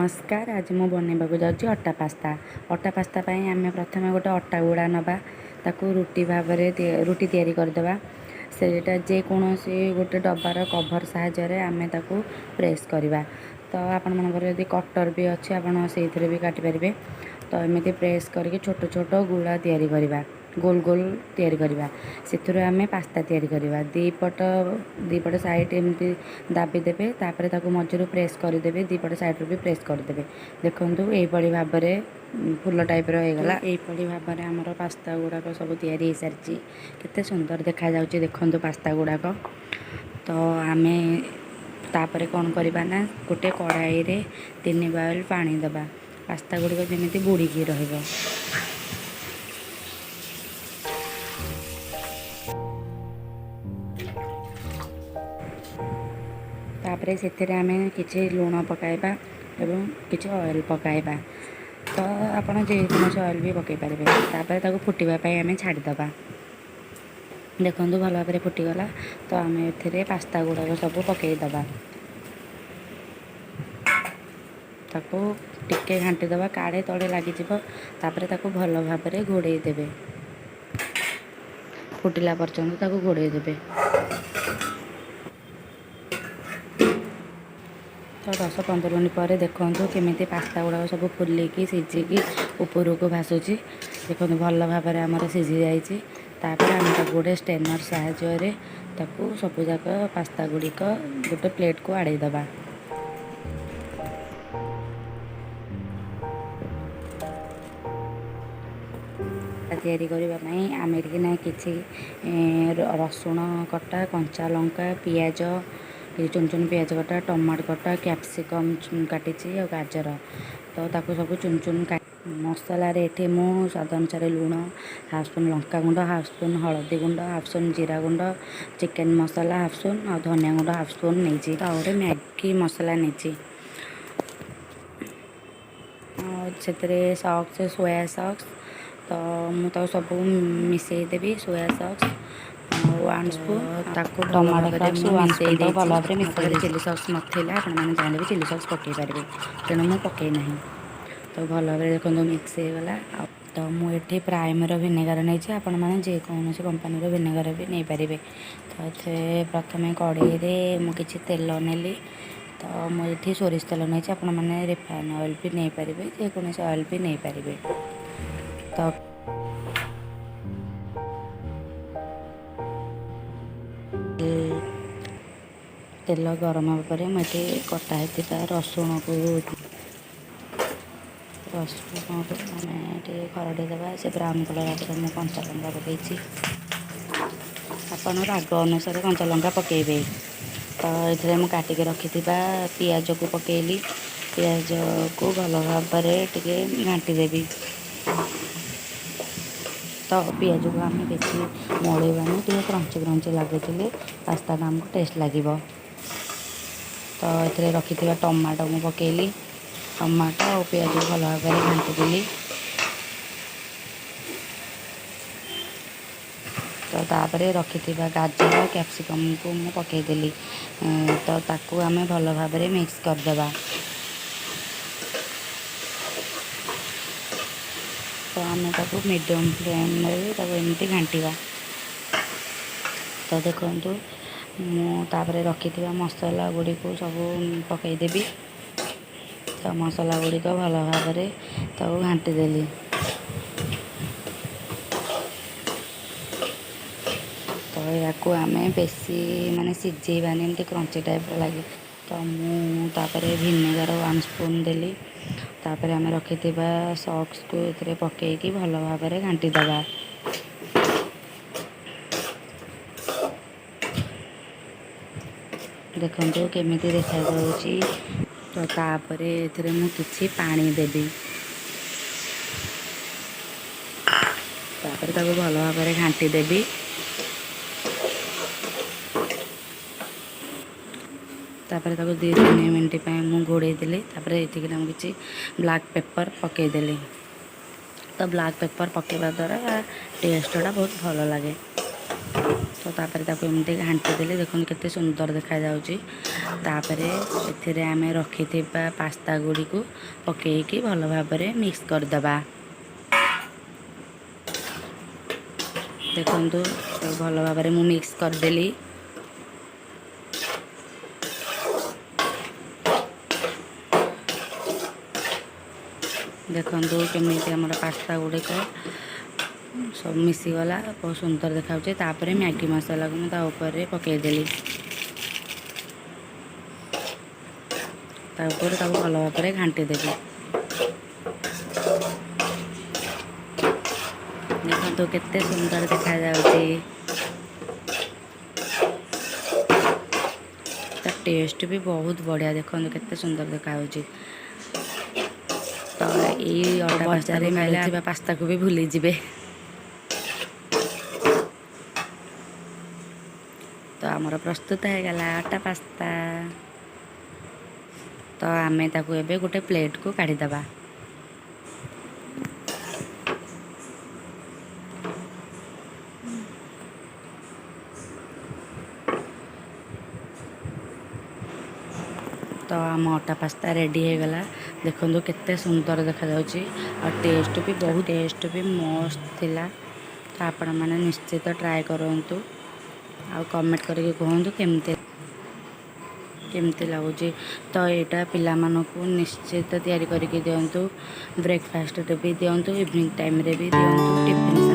नमस्कार। आज मु बनवाक जाऊँगी अटा पास्ता। अटा पास्ता आम प्रथम गोटे अटा गुड़ा नवा ताकू रुटी भाव रुटी तैयारी करदे सेटा जेकोसी गोटे डबार कभर साहाय्य आम ताकू प्रेस करवा। तो आपण मनकर यदि कटर भी अच्छे आपण से भी काटिपारे। तो एमती प्रेस करके छोट छोट गुड़ा तैयारी करवा गोल गोल तैयारी करवा से आम पास्ता तैयारी करवा। दीपट साइड एमती दाबी देबे तापर ताकू मझिरु प्रेस करदेबे दीपट साइड भी प्रेस करदेबे। देखंतु एही भाव में फुल टाइप रहीगला। यही भाव में आमर पास्ता गुड़ाक सब तैयारी हो सारी केते सुंदर देखा जाउची। देखंतु पास्ता गुड़ाक तो आम तापर कौन करवा ना गोटे कड़ाई रे 3 बाउल पानी दबा पास्ता गुड़िक जमी बुड़ीकी रहिबो। तापर से आम कि लुण पकाइबा एवं किसी ऑयल पकाइबा। तो आपड़ जेकोसी ऑयल भी पकई पारे। तापर ताको फुटापी आम छाड़ीदबा। देखो भल भाव फुटीगला तो आम ए पास्ता गुड़ाक सब पकईदबा। ताको टिके घाटीदबा काड़े तले लगिज। तापर ताको भल भाव घोड़े देबे फुटिला पर्यंत ताको घोड़े देबे। तो 10-15 मिनट पर देखो केमी पास्ता गुड़ाक सब फुलिकी सिझिकी ऊपर को भासुची। देखो भल भाव में आमर सिझी जापर आम गोटे स्टेनर साहाय्य सबूक पास्ता गुड़िक गोटे प्लेट को आड़ेदबा। तैयारी करने आम कि रसुण कटा कंचा लंका पियाज चुन चुन पियाज कटा टमाटो कटा कैप्सिकम काटी और गाजर तो ताको सब चुन चुन मसला ये मु स्वाद अनुसार लुण हाफ स्पून लंका गुंड हाफ स्पून हलदी गुंड हाफ स्पून जीरा गुंड चिकेन मसला हाफ स्पून और धनिया गुंड हाफ स्पून नहीं तो गोटे मैगी मसला नहीं से सॉक्स सोया सॉक्स तो मुझे सब मिसईदेवी सोया सॉक्स 1 स्पून ताको टमाटो सॉक्स भल भाव मिसई चिली सॉक्स नाला आपने चाहिए चिली सॉक्स पकई पारे तेणु मुझे पकई ना। तो भल भाव देखो मिक्स हो गला। तो मुझे प्राइमर भिनेगार नहीं आपण मैंने जेकोसी कंपानी भिनेगार भी नहीं पारे। तो ये प्रथम कड़े मुझे तेल नेली तो मुझे सोरिष तेल नहीं आपण मैंने रिफाइन ऑयल भी नहीं पारे जेकोसी ऑयल भी नहीं पारे। तो तेल गरम होगा मुझे कटाई रसुण को खरड़ीदे से ब्राउन कलर आगे मुझे कंचा लंका पकई आपड़ राग अनुसार कंचा लंका पकेबे। तो ये मुझे काटिक रखी पियाज को पकेली पियाज को भल भाव टे घाटीदेवी। तो पियाज को आम बेसी मलैबानी टे क्रंची क्रंची लगुले पास्ता आमको टेस्ट लगे। तो ये रखी टमाटो मुझे पकेली टमाटो और पियाज को भल भाव घाटीदेली। तो तापर रखी गाजर कैप्सिकम को मुझे पकईदेली तो ताकू आम भल भाव मिक्स करदे। तो आम ताकू मीडियम फ्लेम एमती घाटिवा। तो देखु मुझे रखी मसला गुड़ी को सब पकईदेवी। तो मसला गुड़िक भल भाव घाटीदेली। तो या आम बेसी माने सिझेबानी एमती क्रंची टाइप लगे। तो मुझे भिनेगार 1 स्पून देली तापर आम रखी सॉक्स को ये पकईकी भल भाव घाटीदबा। देखो केमी देखा जाऊँगी। तो तापर ये मुझे पानी देवी तापर ताको भल भाव घाटीदेवी। तापर ताको 2-3 मिनट मुझे घोड़े देली। तापर ये किसी ब्लैक पेपर पकईदेली। तो ब्लैक पेपर पकेवा द्वारा टेस्टा बहुत भल लगे। तो तापर ताको एमती घांटी देले देखो केते सुंदर देखा जाउची। तापरे एथिरे आमे रखिथिबा पास्ता गुडी को पकेइकी भल भाबरे मिक्स कर दबा। देखंतु भल भाबरे मु मिक्स कर देली। देखंतु केमिति हमर पास्ता गुडी को सब मिसीगला बहुत सुंदर देखा। तापर मैगी मसाला को मुझे ऊपर पकईदेली। भल भाव घाटी देवी। देखो केते सुंदर देखा जाउची। टेस्ट भी बहुत बढ़िया। देखो केते सुंदर देखा। तो ये अटा पास्ता खाइले पास्ता को भी भूली जिबे। तो आमर प्रस्तुत है गला अटा पास्ता। तो आमे ताकू एबे गोटे प्लेट को काढ़ी दबा। तो आम अटा पास्ता रेडी हो गला। देखो केते सुंदर देखा जाउची और टेस्ट भी मस्त थिला। तो आपण माने निश्चित ट्राए करंतु आ कमेंट करके कहंतु केमती लगुच। तो यहाँ पिला मानकु निश्चित तैयारी करके दिंतु। ब्रेकफास्ट भी दिंतु, इवनिंग टाइम रे भी दिंतु, टिफिन